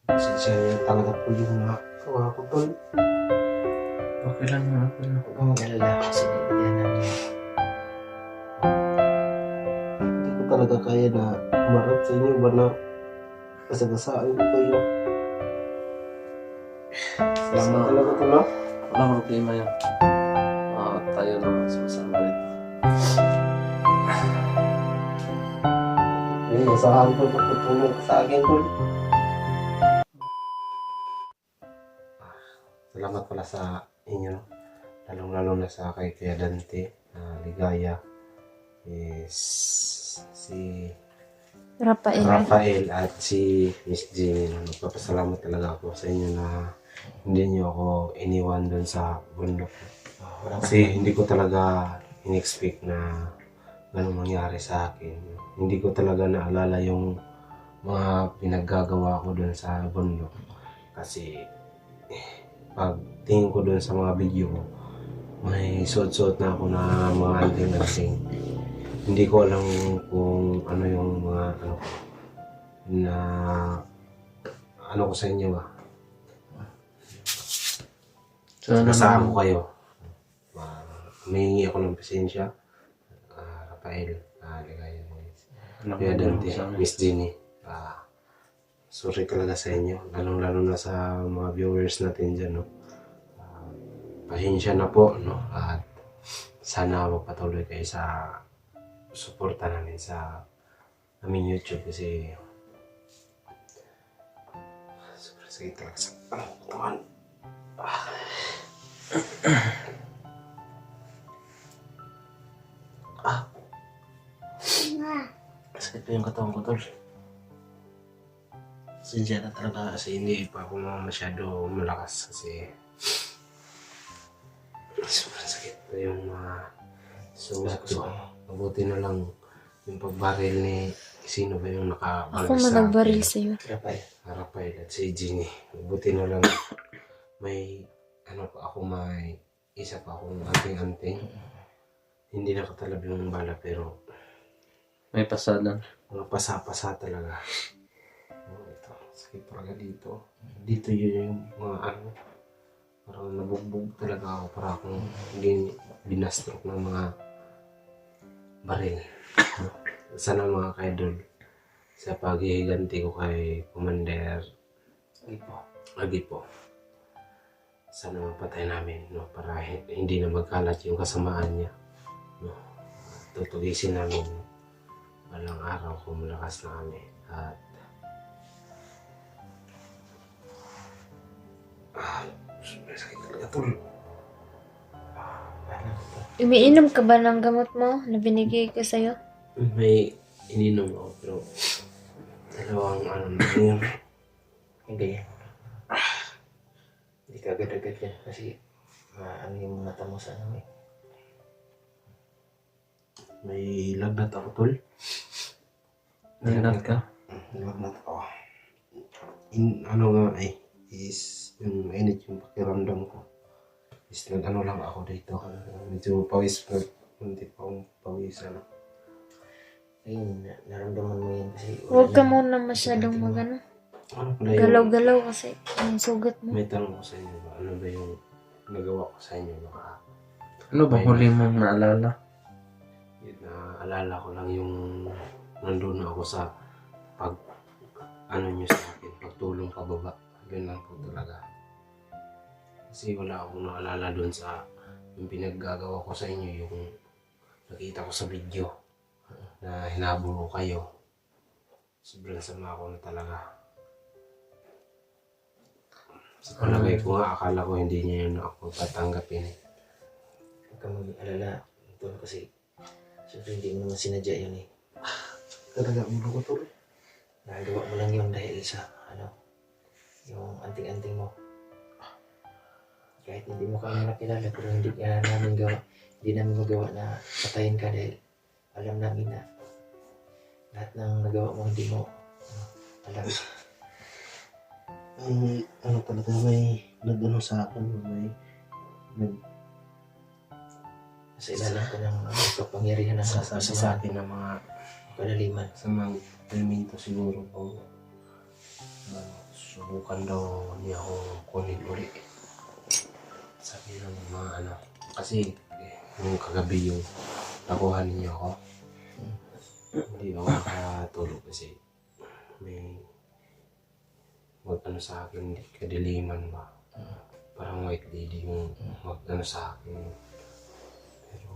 Pasensya niya talaga po yung nakawa ko, tol. Okay lang na ako na. Huwag kang mag-alala kasi naiintindihan namin yan. Hindi ko talaga kaya na umarap sa inyo ba na kasagasaan ko kayo. Salamat talaga, tol, ha? Walang problema yan. Tayo naman sumasama rin. Ayun, masahan ko na tutulong ka sa akin, tol. Salamat pala sa inyo, lalong-lalo na sa kay Kuya Dante, Ligaya, is si Rafael at si Miss Jean. Nagpapasalamat talaga ako sa inyo na hindi niyo ako iniwan doon sa bundok. Kasi hindi ko talaga in-expect na ganun mangyari sa akin. Hindi ko talaga naalala yung mga pinaggagawa ko doon sa bundok. Kasi pag tingin ko doon sa mga video ko, may suot-suot na ako na mga anting-anting. Hindi ko alam kung ano yung mga na ano ko sa inyo ba. Nasaan ko kayo. Humingi ako ng pasensya. Rafael, Ligaya, Kuya Dante, Miss Jenny. Sorry talaga sa inyo, lalong-lalo na sa mga viewers natin dyan, no? Pasensya na po, no? At sana magpatuloy kayo sa suporta namin sa aming YouTube kasi sobrang sakit talaga sa katawan. Sakit pa yung katawan ko, tol. Sinsya na talaga kasi hindi pa ako masyado malakas kasi sobrang sakit pa yung mga sugat ko. Mabuti na lang yung pagbaril ni sino ba yung nakabalas Ako sa nagbaril akin. sa'yo. Rafael at si Jeannie. Mabuti na lang may may isa pa akong anting-anting. Hindi nakatalab yung bala pero May pasada. mga pasa-pasa talaga. Ito, sakit talaga dito. Dito yun yung mga parang nabugbog talaga ako para akong hindi binastrok ng mga baril. Sana mga kaidol sa paghihiganti ko kay Commander Agipo. Sana mapatay namin, no, para hindi na magkalat yung kasamaan niya. No. Tutugisin namin balang araw kung malakas na kami. At sakit talaga, tol. Umiinom ka ba ng gamot mo na binigay ko sa'yo? May ininom ako pero dalawang na yun. Hindi. Hindi ka agad-agad yan kasi ano yung mata mo sa ano eh. May lagnat ako, tol. Nalinat ka? Lagnat ako. Is yung init yung pakiramdam ko. Is lang ako dito. Medyo pawis, hindi pa akong pawisan. Ayun, naramdaman mo yan kasi Huwag ka muna masyadong magano. Ano pala yung... Galaw-galaw kasi ang sugat mo. May tanong ko sa inyo ba? Ano ba yung nagawa ko sa inyo? Ano ba huli mong naalala? Naalala ko lang yung nandun ako sa nyo sa akin, pagtulong pababa. Yun lang po talaga. Kasi wala akong naalala dun sa yung pinaggagawa ko sa inyo, yung nakita ko sa video na hinabol ko kayo. Sobrang sama ako na talaga. Sa palagay ko nga, akala ko hindi niya yun ako tatanggapin eh. huwag kang mag-alala tol kasi syempre hindi mo naman sinadya yun eh. Talaga, ulo ko tuloy. Nagawa mo lang yun dahil sa yung anting-anting mo. Kahit hindi mo kami nakilala pero hindi namin magawa na patayin ka dahil alam namin na lahat ng nagawa mo hindi mo alam. Talaga may nag-ano sa akin, Sa ilalim ko ng kapangyarihan ng sasabi sa akin ng mga kalaliman. sa mga elemento siguro po. subukan daw niya ako kunin uli. Sabi ng mga ano, kasi yung kagabi yung nakuha niyo ako. Hindi ako nakatulog kasi may mag-ano sa akin, kadiliman ba. Parang white lady yung mag-ano sa akin. Pero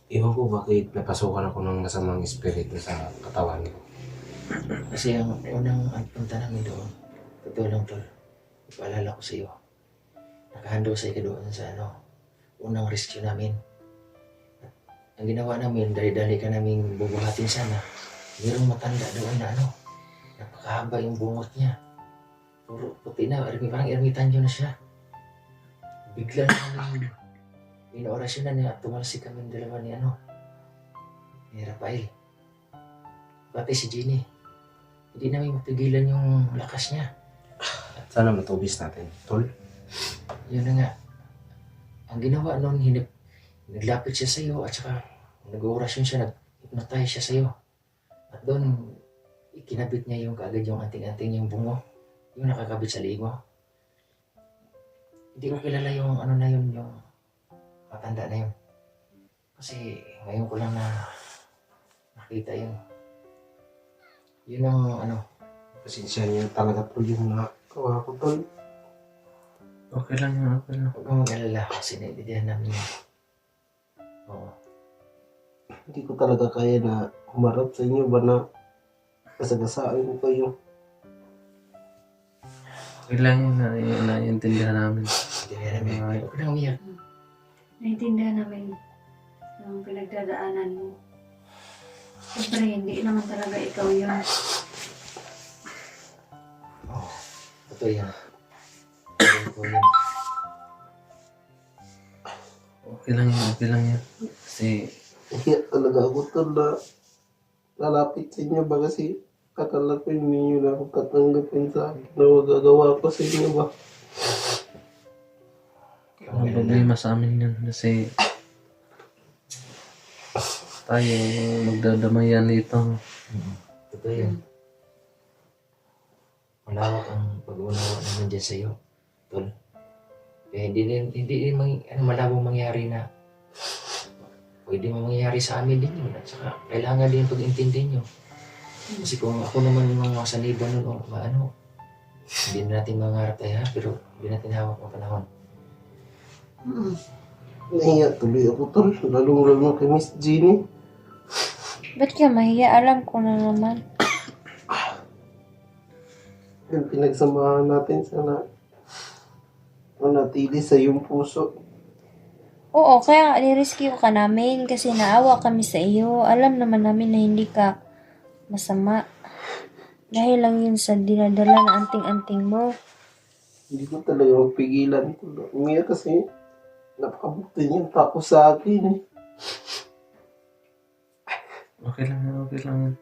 iwan ko bakit napasukan ako ng masamang espiritu sa katawan ko. Kasi ang unang punta namin doon, totoo lang tol, ipaalala ko sa iyo, nakahandosay ka doon sa unang rescue namin. At ang ginawa namin, dali-dali ka namin bubuhatin sana. Mayroong matanda doon na napakahaba yung bungot niya. Puro puti na, parang ermitanyo na siya. Bigla na kami inoorasyon na niya at tumalsik kami dalawa ni Rafael. Pati si Jenny. Hindi namin mapigilan yung lakas niya. Sana matubis natin, tol. Yun na nga. Ang ginawa noon, naglapit siya sa iyo at saka nag-orasyon siya, nag-hypnotize siya sa iyo. At doon, ikinabit niya yung kaagad yung anting-anting yung bungo. Yung nakakabit sa ligo. Hindi ko kilala yung na yun, yung matanda na yun. Kasi ngayon ko lang nakita yun. Yun ang Pasensya niyo talaga po yung nakawa ko, tol. Okay lang yun, okay lang. huwag kang mag-alala kasi naiintindihan namin yun. Oo. Hindi ko talaga kaya na humarap sa inyo ba na kasagasaan ko kayo. Okay lang yun, naiintindihan namin. Naiintindihan namin. Huwag ka nang umiyak. Naintindihan namin ang pinagdadaanan mo. Siyempre, hindi naman talaga ikaw yun. Oo. Totoo yan. Totoo yan. Okay lang yun, okay lang yun. Kasi, Kaya talaga ako, tol, na lalapit sa inyo ba kasi akala ko hindi nyo na ako tatanggapin sa akin na magagawa ko sa inyo ba. ang problema sa amin yun. Kasi, tayo magdadamayan dito. Totoo yan. Malawak ang pag-unawa naman dyan sa'yo, tol. Kaya hindi din malabong mangyari na pwede mo mangyari sa amin din yun. At saka kailangan din pag-intindi nyo. Kasi kung ako naman yung mga saniba nun, hindi na natin mangarap tayo pero hindi natin hawak ang panahon. Nahiya tuloy ako, tol, lalong-lalo kay Miss Jeannie. Ba't ka mahiya? Alam ko na naman. Yung pinagsamahan natin sana manatili sa iyong puso. Oo, kaya nga nirescue ka namin kasi naawa kami sa iyo. Alam naman namin na hindi ka masama. Dahil lang yun sa dinadala na anting-anting mo. Hindi ko talaga mapigilan. Umiyak kasi napakabuti niyang tako sa akin. Okay lang yun, okay lang yun.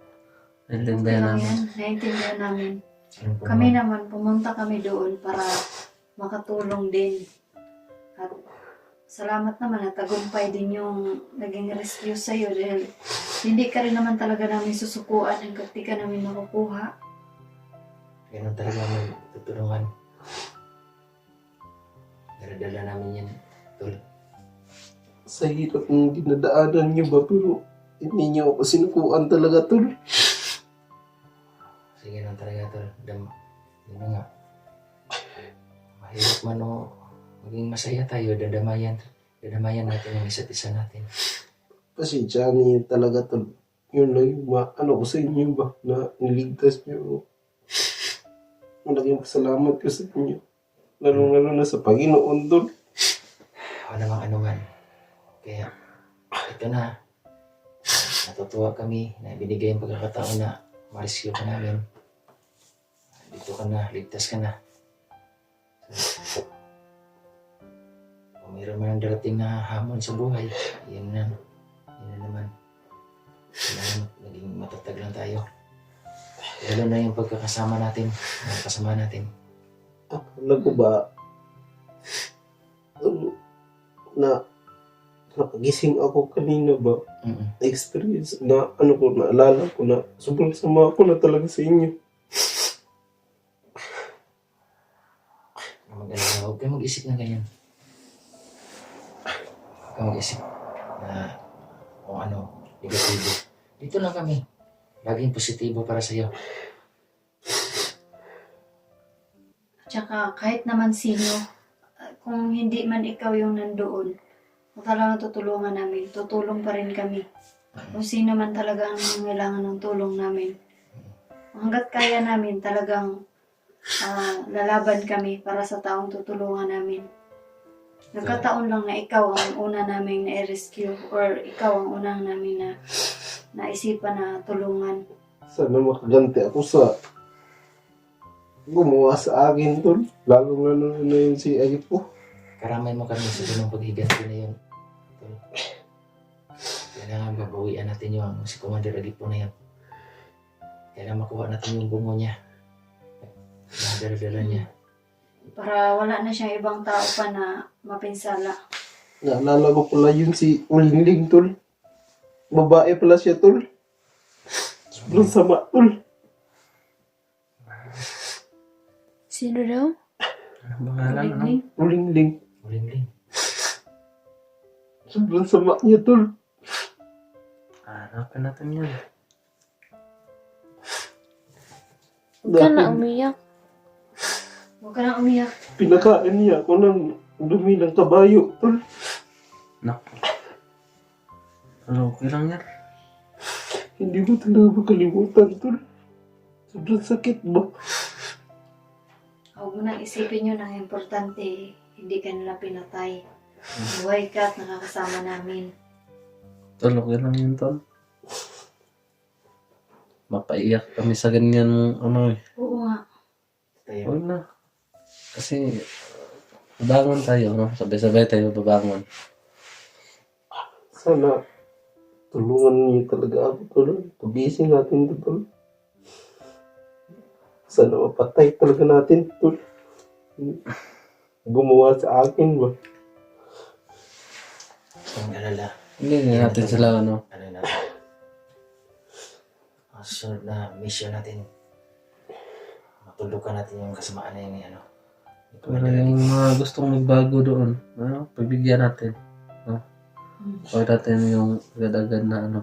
Okay Naiintindihan lang namin. yan. Naintindihan namin. Ano po Kami naman? naman, pumunta kami doon para makatulong din. At salamat naman at tagumpay din yung naging rescue sa'yo dahil hindi ka rin naman talaga namin susukuan hanggang di ka namin makukuha. Ganun talaga may tutulungan. Daradala namin yan, tol. Sa hirap ng dinadaanan niyo ba, pero hindi niyo ako sinukuan talaga, tol. Sige lang talaga, tol. Yun na nga. Mahirap man maging masaya tayo, dadamayan natin ang isa't isa natin. Pasensya niyo talaga, tol. Yun lang yung ko sa inyo ba, na niligtas niyo ako. Malaking pasalamat ko sa inyo. Lalo na sa Panginoon, tol. Wala namang anuman. Kaya, ito na. Natutuwa kami na binigay yung pagkakataon na ma-rescue ka namin. Dito ka na, ligtas ka na. Kung mayroon man ang darating na hamon sa buhay, yan na naman. Kailangan naging matatag lang tayo. Lalo na yung pagkakasama natin, mga kasama natin. Akala ko ba, na nakagising ako kanina ba, experience na naalala ko na sobrang sama ako na talaga sa inyo. huwag kang mag-isip ng ganyan. Huwag kang mag-isip na kung ano, negatibo. Dito lang kami. Laging positibo para sa'yo. Tsaka kahit naman sino, kung hindi man ikaw yung nandoon, kung talagang tutulungan namin, tutulong pa rin kami. Kung sino man talaga ang kailangan ng tulong namin. Hanggat kaya namin, talagang lalaban kami para sa taong tutulungan namin. Nagkataon lang na ikaw ang una namin na i-rescue or ikaw ang unang namin na naisipan na tulungan. Sana makaganti ako sa gumawa sa akin, tol. Lalo na yun si Agipo. Karamay mo kami sa ganung paghiganti na yun. Kailangan babawian natin yung si Commander Agipo na yan. Kailangan makuha natin yung bungo niya. Nadala niya. Para wala na siyang ibang tao pa na mapinsala. Naalala ko pala yun si Ulingling, tol. Babae pala siya, tol. Sobrang sama, tol. Sino daw? Ano pangalan? Ano? Ulingling. Uling-ling. Sobrang sama niya, tol. Hanapin natin yun. Huwag ka na umiyak. Huwag ka na umiyak. Pinakain niya ako ng dumi ng kabayo, tol. Naku. Ano, okay lang yan. Hindi mo talaga makalimutan, tol. Sobrang sakit ba? Huwag mo nang isipin yun. Ang importante, hindi ka nila pinatay. Buhay ka at nakakasama namin. Tol, okay lang yun, tol. Mapaiyak kami sa ganyan, ano eh. Oo nga. Tayo. Huwag na. Kasi, babangon tayo, no? Sabay-sabay tayo babangon. Sana tulungan niyo talaga ako, tol. Pagising natin to, tol. Sana mapatay talaga natin, tol. Gumawa sa akin ba? Ang alala. Hindi natin sila, ano. Ano na. Ang susunod na mission natin. Matulukan natin yung kasamaan na yun, ano. Pero yung mga gustong magbago doon, ano, pagbigyan natin. No? Pag natin yung agad-agad na ano.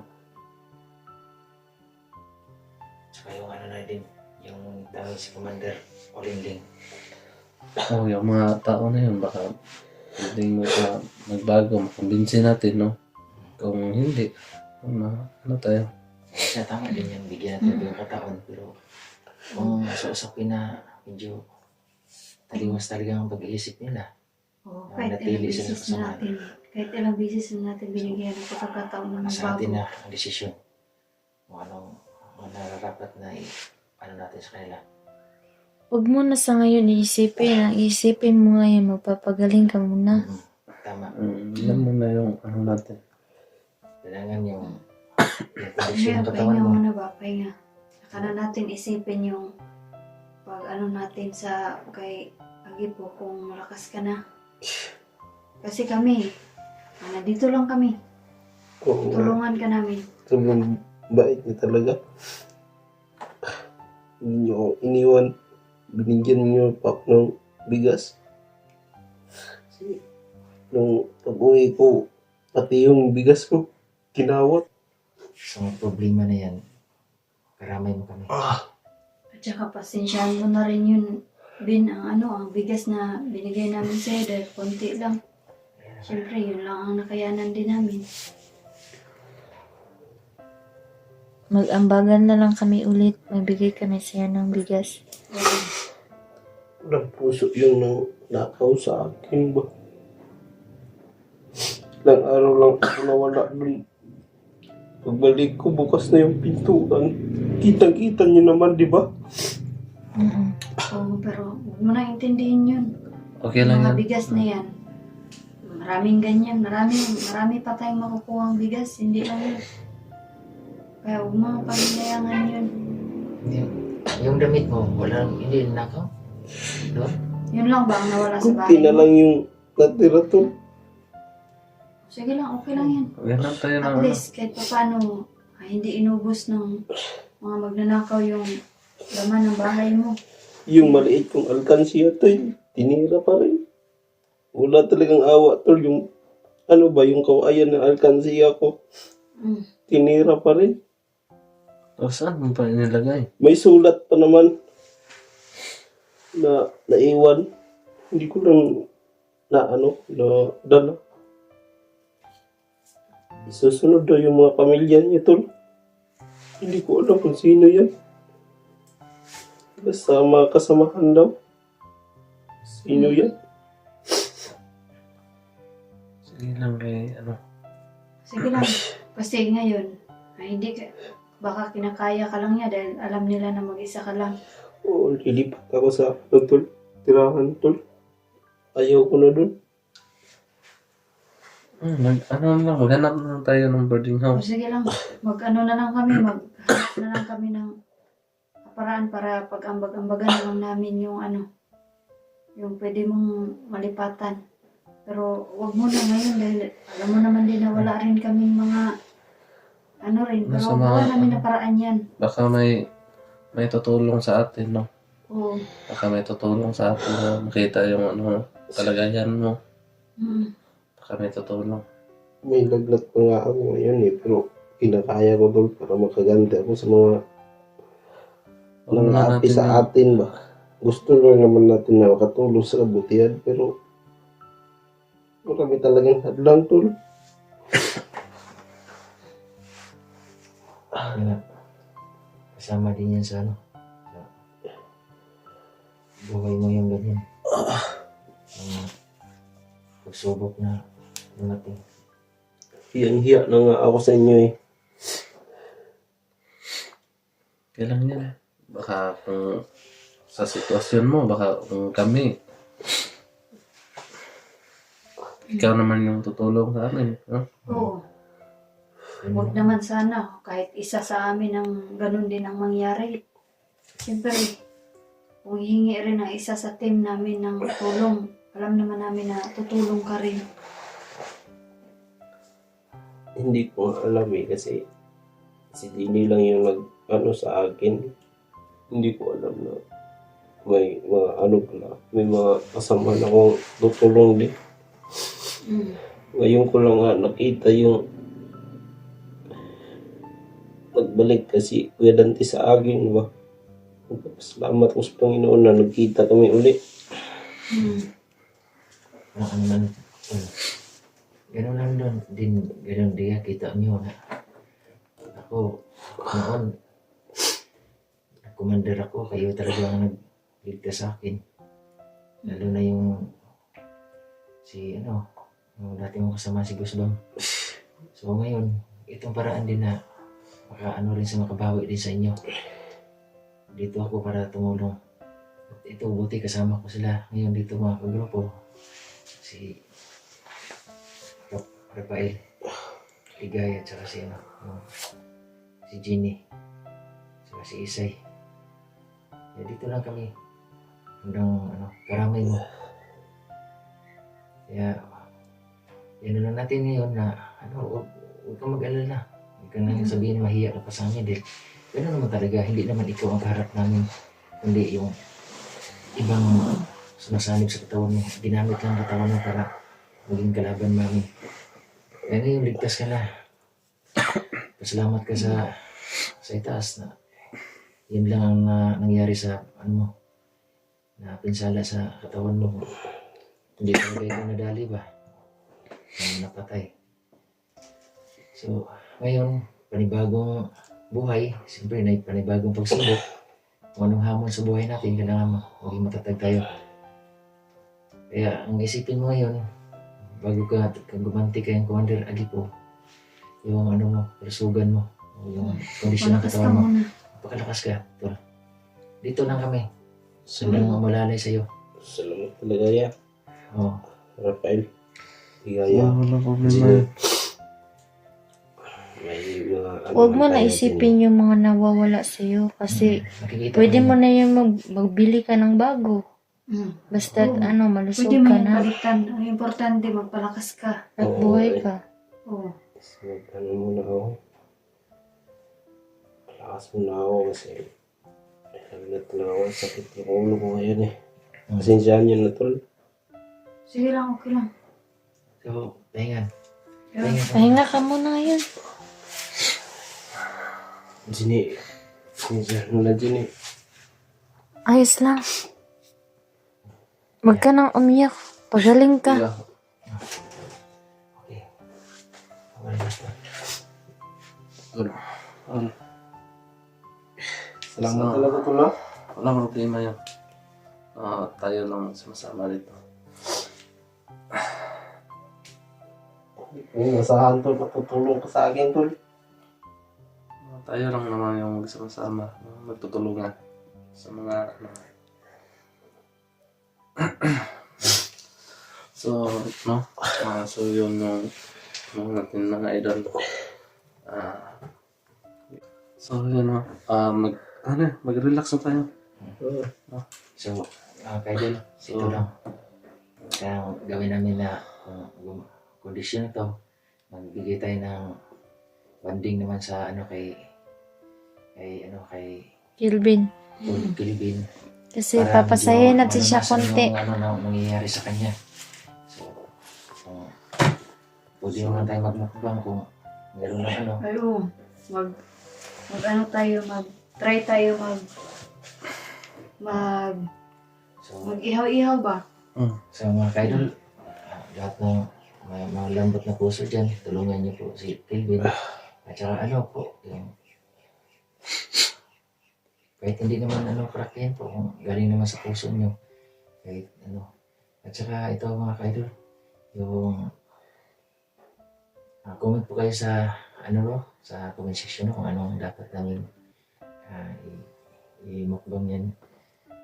Tsaka yung ano na din, yung tawag si Commander Olingling. Oh, yung mga tao na yun, baka pwedeng magbago, makumbinsin natin, no? Kung hindi, ano tayo? Kaya tama din yung bigyan natin yung kataon. Pero kung masusapin na medyo taliwas talaga ang pag-iisip nila. Oo, Ang kahit natili ilang sila bisis sa na natin. Kahit ilang bisis na natin binigyan ng pagkakataon na Sa atin magbago. na ang desisyon. Kung anong nararapat na ano natin sa kanila. Huwag mo na sa ngayon iisipin. Ang isipin mo ngayon, magpapagaling ka muna. Tama. Yan muna yung ano natin. Kailangan yung kondisyon ng Kaya katawan pahinga mo. muna ba? Pahinga. Saka na natin isipin yung pag ano natin sa kay Agipo kung malakas ka na. Kasi kami, dito lang kami. Oo, Tulungan ka namin. sobrang bait niya talaga. Hindi niyo ako iniwan. Binigyan niyo pa ako ng bigas. Kasi nung pag-uwi ko, pati yung bigas ko, kinawat. Sa mga problema na yan, karamay mo kami. At saka pasensyahan mo na rin yun, Bin, ang bigas na binigay namin sa'yo dahil konti lang. Siyempre, yun lang ang nakayanan din namin. Mag-ambagan na lang kami ulit. Magbigay kami sa'yo ng bigas. Walang puso yung nakaw sa akin ba? Ilang araw lang ako nawala dun. Pagbalik ko, bukas na yung pintuan. Kitang-kita niyo naman, di ba? Oo, pero huwag mo na intindihin yun. Okay lang Mga yan. bigas na yan. Maraming ganyan. Marami pa tayong makukuha ang bigas. Hindi lang yun. Kaya huwag mo paglayangan yun. Yung damit mo, hindi nakaw? Doon? Yun lang ba ang nawala sa Kunti bahay na mo? lang yung natira to. Sige lang, okay lang yan. Okay lang tayo na At ano. least kahit pa paano, hindi inubos ng mga magnanakaw yung laman ng bahay mo. Yung maliit kong alkansiya to, tinira pa rin. Wala talagang awa, tol. Yung, ano ba, yung kawayan ng alkansiya ko, Mm. tinira pa rin. O saan mo pa inilagay? May sulat pa naman na naiwan. Hindi ko lang na dala. Susunod daw yung mga pamilya niya, tol. Hindi ko alam kung sino yan. Basta mga kasamahan daw. Sino yan? Sige lang kay ano. Sige lang. Kasi ngayon, hindi ka, baka kinakaya ka lang niya dahil alam nila na mag-isa ka lang. Oo, lilipat ako sa tol. Tirahan, tol. Ayaw ko na dun. Maghanap na lang tayo ng boarding O house. sige lang, mag-ano na lang kami, maghanap na lang kami ng paraan para pag-ambag-ambagan na lang namin yung yung pwede mong malipatan. Pero wag mo na ngayon dahil alam mo naman din na wala rin kaming mga rin. Pero Nasa gawa mga- namin na paraan yan. Baka may tutulong sa atin, no? Oo. Baka may tutulong sa atin na makita yung kalagayan mo. Mm. Baka may tutulong. May lagnat pa nga ako ngayon pero kinakaya ko tol para makaganti ako sa mga Huwag na nang-aapi natin sa atin ba. Gusto lang naman natin na makatulong sa kabutihan pero marami talagang hadlang tol. Kaya, kasama din yan sa buhay mo yung ganyan. Mga pagsubok na dumating. Hiyang-hiya na nga ako sa inyo eh. Kailan yan? Baka kung sa sitwasyon mo, baka kung kami, ikaw naman yung tutulong sa amin. No? Oo. Huwag naman sana kahit isa sa amin ang ganun din ang mangyari. Siyempre, kung hihingi rin ang isa sa team namin ng tulong, alam naman namin na tutulong ka rin. Hindi ko alam eh kasi si Dini lang yung sa akin. Hindi ko alam na may mga pala, may mga kasama na akong tutulong din. Mm. Ngayon ko lang nga nakita yung pagbalik kasi Kuya Dante sa akin, ba? Salamat ko sa Panginoon na nagkita kami uli. Mm. Ano man, gano'n lang doon, gano'n din kita nyo na ako, noon, commander ako, kayo talaga ang nagligtas sa akin. Lalo na yung yung dati mong kasama si Gusdom. So ngayon, itong paraan din na rin sa makabawi din sa inyo. Dito ako para tumulong. At ito, buti kasama ko sila ngayon dito mga kagrupo. Si Rafael, Ligaya, at saka si Ginny, saka si Isay. Kaya dito lang kami hanggang karamay mo. Kaya yan na lang natin ngayon na huwag kang mag-alala. Huwag kang nang sabihin mahiya ka pa sa amin dahil gano'n naman talaga, hindi naman ikaw ang kaharap namin, kundi yung ibang sumasanib sa katawan mo. Ginamit lang ang katawan mo para maging kalaban namin. Kaya ngayon, ligtas ka na. Pasalamat ka sa itaas na yun lang ang nangyari sa na pinsala sa katawan mo. Hindi ka ikaw nadali ba? Napatay. So, ngayon, panibagong buhay, siyempre na panibagong pagsubok. Kung anong hamon sa buhay natin, kailangan maging matatag tayo. Kaya, ang isipin mo ngayon, bago ka gumanti kayong Commander Agipo, yung persugan mo, yung kondisyon ng Malakas ka katawan mo, muna. pakalakas ka. Tol. Dito lang kami. Salamat, Walang malalay sa'yo. salamat talaga ya, Oh. Rafael. Ligaya. Wala problema. Sige. May mga Huwag mo man na tayo isipin yung mga nawawala sa'yo kasi Nakikita pwede ko mo yun. na yung magbili ka ng bago. Mm. Basta Oo. malusog Pwede mo ka yung na balikan. Ang importante, magpalakas ka. at Oo, buhay eh. ka. Oo. So, muna ako. Lakas muna ako kasi lagnat na ako. Sakit ng ulo ko ngayon eh. Pasensyahan nyo na tol. Sige lang, okay lang. So, pahingan. Yeah. Pahingan ka. Pahinga ka muna ngayon. Jenny. Nula Jenny. Ayos lang. Huwag ka nang umiyak. Pagaling ka. Yeah. Okay. Okay na. Good. Salamat So, talaga tol ah. Walang problema yan. Tayo lang sumasama dito. Nasahan tol, patutulong ka sa akin tol. Tayo lang naman yung magsama-sama, magtutulungan sa mga ano. So, no? So yun yung natin mga idol. So yun no. Mag-relax na tayo. So, Kaidol, So, ito lang. Kaya gawin namin na kondisyon ito, magbigay tayo ng banding naman sa kay Kilvin. Kilvin. Kasi Para papasahin medyo natin siya maranasan konti. yung nangyayari sa kanya. So, pwede naman tayo magmukbang kung meron na Ay, oo. Try tayo So, mag-ihaw-ihaw ba? sa mga kaidol, lahat ng mga lambot na puso dyan, tulungan niyo po si Kelvin. At saka po, yung kahit hindi naman praktyan po, kung galing naman sa puso niyo, kahit At saka ito mga kaidol, yung comment po kayo sa sa comment section kung anong dapat namin i-mukbang yan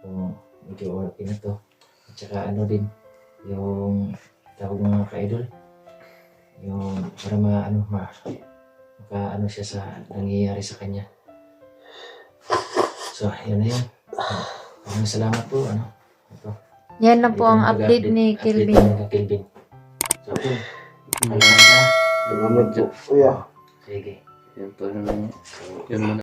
kung medyo okay na to. At saka din yung tawag mga ka-idol, yung para maka siya sa nangyayari sa kanya. So yun na yun. Maraming salamat po ito. Yan na po ang update ni Kilvin. Kelvin. So po, salamat na. Salamat po. Kuya. Sige. yun po yun. Yun muna.